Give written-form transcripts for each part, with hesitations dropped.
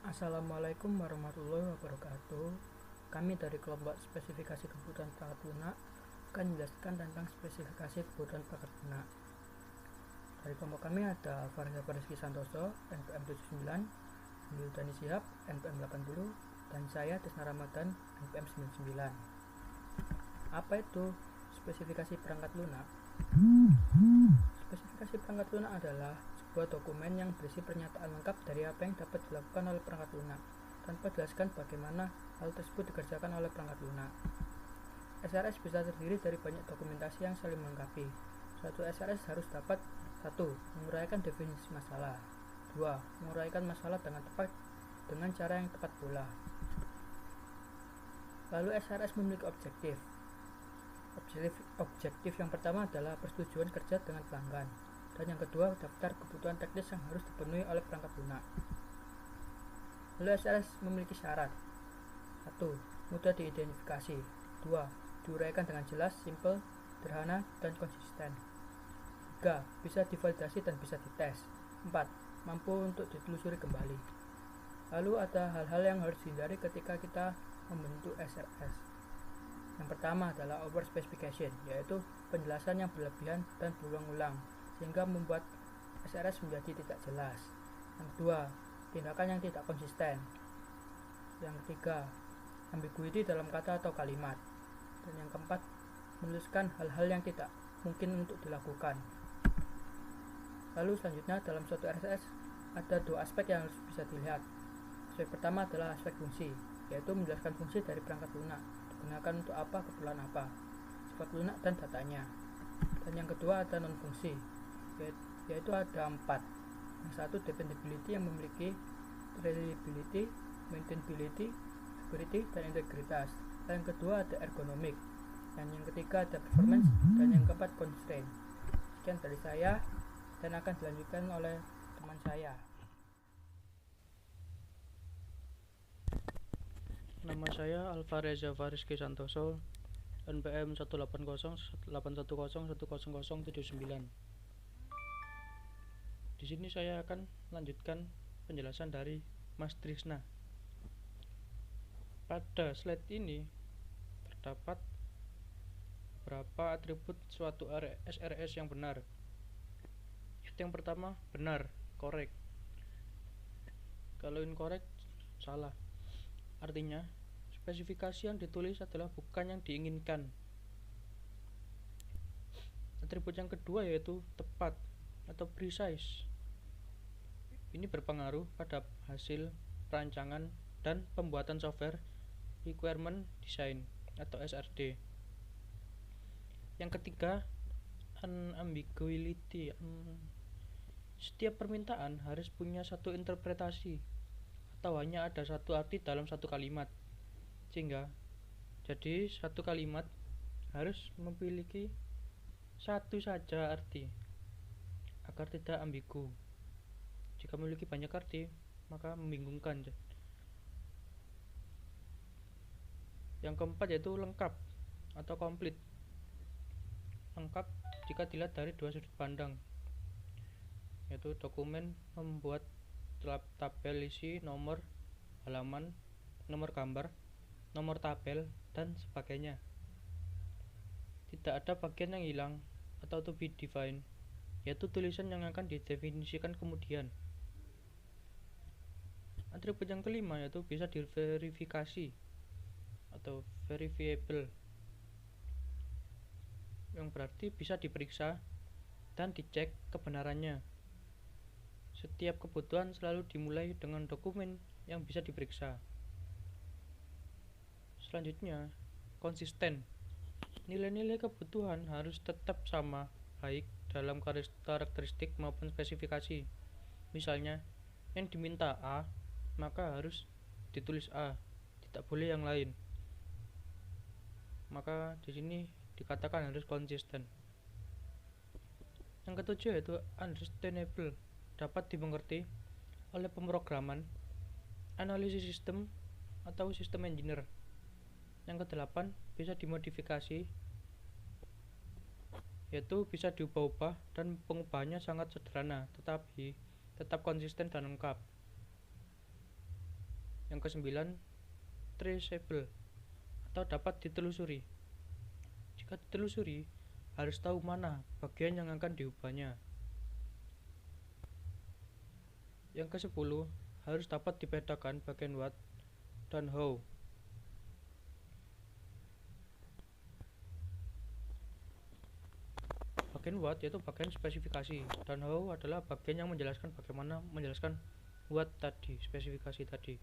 Assalamualaikum warahmatullahi wabarakatuh. Kami dari kelompok spesifikasi kebutuhan perangkat lunak akan menjelaskan tentang spesifikasi kebutuhan perangkat lunak. Dari kelompok kami ada Farza Rizky Santoso, NPM 79, Nil Dani Sihab, NPM 80, dan saya Desna Ramadan, NPM 99. Apa itu spesifikasi perangkat lunak? Spesifikasi perangkat lunak adalah sebuah dokumen yang berisi pernyataan lengkap dari apa yang dapat dilakukan oleh perangkat lunak, tanpa jelaskan bagaimana hal tersebut dikerjakan oleh perangkat lunak. SRS bisa terdiri dari banyak dokumentasi yang saling melengkapi. Suatu SRS harus dapat 1. Menguraikan definisi masalah. 2. Menguraikan masalah dengan tepat dengan cara yang tepat pula. Lalu SRS memiliki objektif. Objektif yang pertama adalah persetujuan kerja dengan pelanggan, dan yang kedua daftar kebutuhan teknis yang harus dipenuhi oleh perangkat lunak. Lalu SRS memiliki syarat. 1. Mudah diidentifikasi. 2. Diuraikan dengan jelas, simpel, sederhana, dan konsisten. 3. Bisa divalidasi dan bisa dites. 4. Mampu untuk ditelusuri kembali. Lalu ada hal-hal yang harus dihindari ketika kita membentuk SRS. Yang pertama adalah over specification, yaitu penjelasan yang berlebihan dan berulang-ulang sehingga membuat SRS menjadi tidak jelas. Yang kedua, tindakan yang tidak konsisten. Yang ketiga, ambiguity dalam kata atau kalimat. Dan yang keempat, menuliskan hal-hal yang tidak mungkin untuk dilakukan. Lalu selanjutnya dalam suatu SRS ada dua aspek yang harus bisa dilihat. Aspek pertama adalah aspek fungsi, yaitu menjelaskan fungsi dari perangkat lunak, digunakan untuk apa, keperluan apa, sifat lunak dan datanya. Dan yang kedua ada non fungsi, yaitu ada 4. Yang satu dependability yang memiliki reliability, maintainability, security, dan integritas. Dan yang kedua ada ergonomik. Dan yang ketiga ada performance, dan yang keempat constraint. Sekian dari saya dan akan dilanjutkan oleh teman saya. Nama saya Alvareza Rizky Santoso, NPM 18081010079. Di sini saya akan melanjutkan penjelasan dari Mas Trisna. Pada slide ini terdapat beberapa atribut suatu SRS yang benar. Yang pertama, benar, correct. Kalau incorrect, salah. Artinya, spesifikasi yang ditulis adalah bukan yang diinginkan. Atribut yang kedua yaitu tepat atau precise. Ini berpengaruh pada hasil perancangan dan pembuatan software requirement design atau SRD. Yang ketiga, unambiguity. Setiap permintaan harus punya satu interpretasi atau hanya ada satu arti dalam satu kalimat, sehingga jadi satu kalimat harus memiliki satu saja arti agar tidak ambigu. Jika memiliki banyak arti maka membingungkan. Yang keempat yaitu lengkap atau komplit. Lengkap jika dilihat dari dua sudut pandang, yaitu dokumen membuat tabel isi, nomor halaman, nomor gambar, nomor tabel, dan sebagainya. Tidak ada bagian yang hilang atau to be defined, yaitu tulisan yang akan didefinisikan kemudian. Atribut yang kelima yaitu bisa diverifikasi atau verifiable, yang berarti bisa diperiksa dan dicek kebenarannya. Setiap kebutuhan selalu dimulai dengan dokumen yang bisa diperiksa. Selanjutnya, konsisten. Nilai-nilai kebutuhan harus tetap sama, baik dalam karakteristik maupun spesifikasi. Misalnya, yang diminta A, maka harus ditulis A, tidak boleh yang lain. Maka di sini dikatakan harus konsisten. Yang ketujuh yaitu understandable, dapat dimengerti oleh pemrograman, analisis sistem, atau sistem engineer. Yang kedelapan, bisa dimodifikasi, yaitu bisa diubah-ubah dan pengubahannya sangat sederhana, tetapi tetap konsisten dan lengkap. Yang kesembilan, traceable atau dapat ditelusuri. Jika ditelusuri, harus tahu mana bagian yang akan diubahnya. Yang ke-10, harus dapat dibedakan bagian what dan how. Bagian what yaitu bagian spesifikasi, dan how adalah bagian yang menjelaskan bagaimana menjelaskan what tadi, spesifikasi tadi.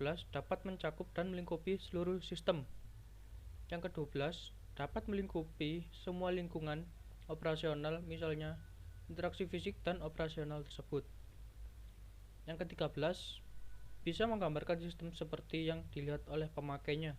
11, dapat mencakup dan melingkupi seluruh sistem. Yang ke-12, dapat melingkupi semua lingkungan operasional, misalnya interaksi fisik dan operasional tersebut. Yang ke-13, bisa menggambarkan sistem seperti yang dilihat oleh pemakainya.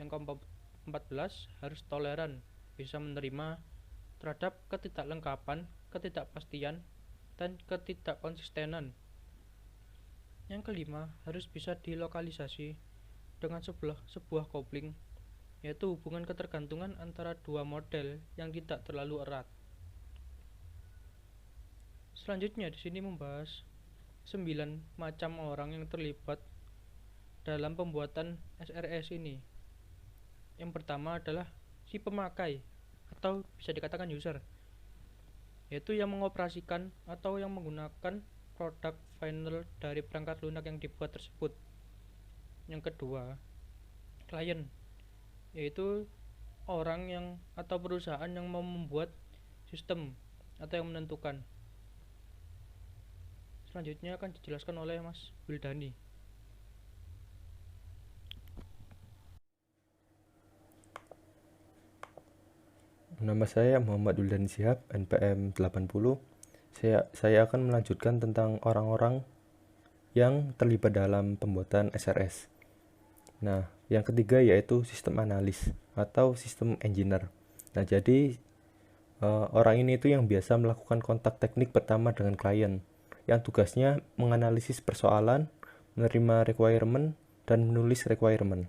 Yang ke-14, harus toleran, bisa menerima terhadap ketidaklengkapan, ketidakpastian, dan ketidakkonsistenan. Yang kelima, harus bisa dilokalisasi dengan sebuah kopling, yaitu hubungan ketergantungan antara dua model yang tidak terlalu erat. Selanjutnya di sini membahas 9 macam orang yang terlibat dalam pembuatan SRS ini. Yang pertama adalah si pemakai atau bisa dikatakan user, yaitu yang mengoperasikan atau yang menggunakan produk final dari perangkat lunak yang dibuat tersebut. Yang kedua, klien, yaitu orang yang atau perusahaan yang mau membuat sistem atau yang menentukan. Selanjutnya akan dijelaskan oleh Mas Wildani. Nama saya Muhammad Wildani Shihab, NPM 80. Saya akan melanjutkan tentang orang-orang yang terlibat dalam pembuatan SRS. Nah, yang ketiga yaitu sistem analis atau sistem engineer. Nah, jadi orang ini itu yang biasa melakukan kontak teknik pertama dengan klien, yang tugasnya menganalisis persoalan, menerima requirement, dan menulis requirement.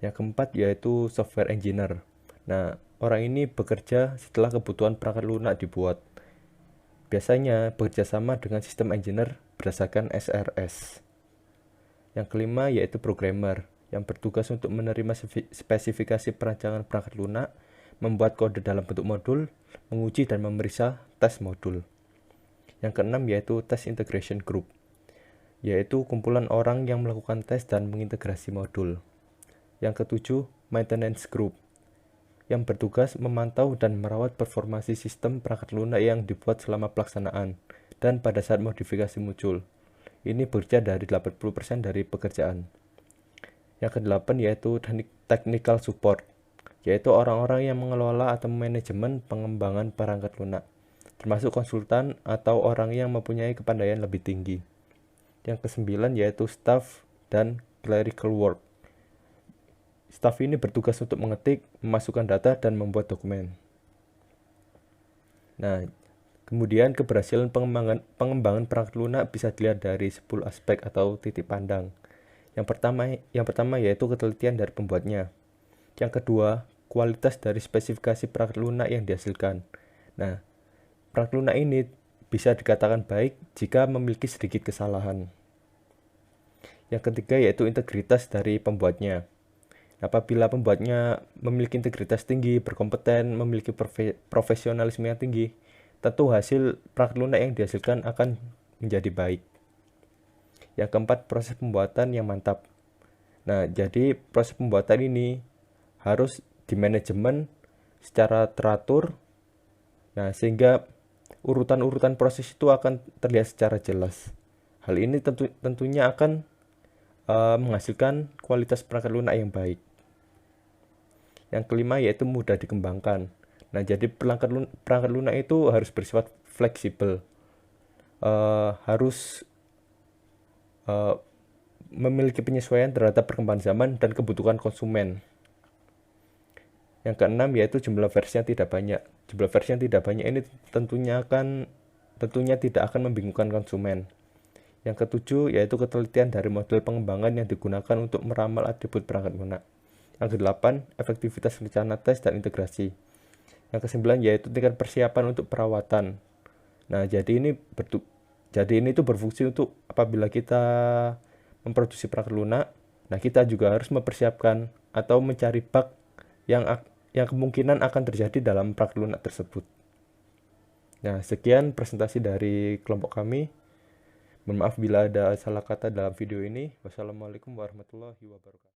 Yang keempat yaitu software engineer. Nah, orang ini bekerja setelah kebutuhan perangkat lunak dibuat. Biasanya bekerja sama dengan sistem engineer berdasarkan SRS. Yang kelima yaitu programmer, yang bertugas untuk menerima spesifikasi perancangan perangkat lunak, membuat kode dalam bentuk modul, menguji dan memeriksa tes modul. Yang keenam yaitu test integration group, yaitu kumpulan orang yang melakukan tes dan mengintegrasi modul. Yang ketujuh, maintenance group, yang bertugas memantau dan merawat performansi sistem perangkat lunak yang dibuat selama pelaksanaan dan pada saat modifikasi muncul. Ini bekerja dari 80% dari pekerjaan. Yang kedelapan yaitu technical support, yaitu orang-orang yang mengelola atau manajemen pengembangan perangkat lunak, termasuk konsultan atau orang yang mempunyai kepandaian lebih tinggi. Yang kesembilan yaitu staff dan clerical work. Staff ini bertugas untuk mengetik, memasukkan data, dan membuat dokumen. Nah, kemudian keberhasilan pengembangan perangkat lunak bisa dilihat dari 10 aspek atau titik pandang. Yang pertama yaitu ketelitian dari pembuatnya. Yang kedua, kualitas dari spesifikasi perangkat lunak yang dihasilkan. Nah, perangkat lunak ini bisa dikatakan baik jika memiliki sedikit kesalahan. Yang ketiga yaitu integritas dari pembuatnya. Apabila pembuatnya memiliki integritas tinggi, berkompeten, memiliki profesionalisme yang tinggi, tentu hasil perangkat lunak yang dihasilkan akan menjadi baik. Yang keempat, proses pembuatan yang mantap. Nah, jadi proses pembuatan ini harus dimanajemen secara teratur, nah sehingga urutan-urutan proses itu akan terlihat secara jelas. Hal ini tentunya akan menghasilkan kualitas perangkat lunak yang baik. Yang kelima yaitu mudah dikembangkan. Nah, jadi perangkat lunak itu harus bersifat fleksibel, harus memiliki penyesuaian terhadap perkembangan zaman dan kebutuhan konsumen. Yang keenam yaitu jumlah versi yang tidak banyak. Jumlah versi yang tidak banyak ini tentunya tidak akan membingungkan konsumen. Yang ketujuh yaitu ketelitian dari model pengembangan yang digunakan untuk meramal atribut perangkat lunak. Yang kedelapan, efektivitas rencana tes dan integrasi. Yang kesembilan yaitu tingkat persiapan untuk perawatan. Nah, jadi ini Jadi ini tuh berfungsi untuk apabila kita memproduksi perangkat lunak, nah kita juga harus mempersiapkan atau mencari bug yang kemungkinan akan terjadi dalam perangkat lunak tersebut. Nah, sekian presentasi dari kelompok kami. Mohon maaf bila ada salah kata dalam video ini. Wassalamualaikum warahmatullahi wabarakatuh.